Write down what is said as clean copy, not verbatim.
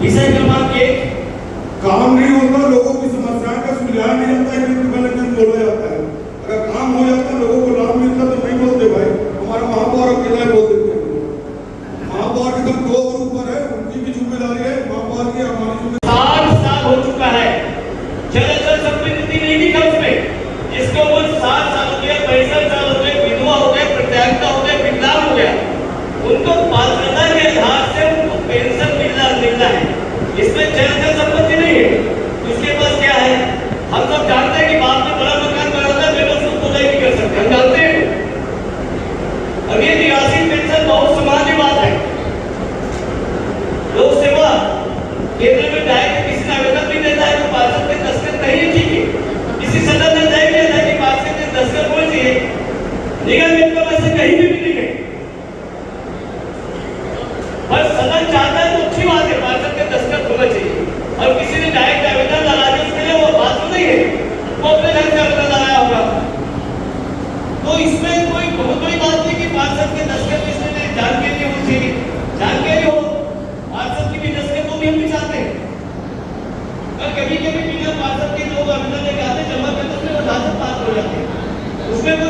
विषय क्रमांक 1, काम नहीं होता, लोगों की समस्याएं का सुलझाया नहीं जाता है, बोला जाता है। अगर काम हो जाता, लोगों को लाभ मिलता तो नहीं बोलते भाई। हमारा महापौर अकेला बोल देते हैं। महापौर के तो 2 ग्रुप पर है, उनकी भी जिम्मेदारी है, महापौर की हमारी जिम्मेदारी। 60 साल हो चुका है, जल अचल संपत्ति नहीं लिखा उसमें। इसको वो 60 साल हो गया, 65 साल हो गए, विधवा हो गए, प्रत्यागता हो गए, विकलांग हो गया, उनको पात्रता के आधार से उनको पेंशन मिलना है। इसमें जल अचल संपत्ति नहीं है। इसके पास क्या है? हम सब जानते हैं कि बाप ने बड़ा मकान बनाता है, बेटा उसको खुदाई नहीं कर सकते, हम जानते हैं। अब ये निराश्रित पेंशन बहुत सामान्य बात है। लोक सेवा केंद्र में डायरेक्ट किसी ने आवेदन भी देता है तो पार्षद के दस्तखत नहीं है, ठीक है। किसी सदन ने तय किया था कि पार्षद के दस्तखत होने चाहिए, निगम में वैसे कहीं भी नहीं गए। पर सदन चाहता है तो अच्छी बात है, पार्षद के दस्तखत होना चाहिए। और किसी ने डायरेक्ट आवेदन लगा दिया, उसके लिए वो बात तो नहीं है, वो अपने ढंग से आवेदन लगाया होगा। तो इसमें कोई बहुत बड़ी बात नहीं कि पार्षद के दस्तखत इसमें जान के लिए होनी चाहिए, जान के लिए हो पार्षद की भी दस्तखत को भी हम भी चाहते हैं। और कभी-कभी बिना पार्षद के लोग आवेदन लेके आते, जमा करते, उसमें वो पास हो जाते हैं। उसमें कोई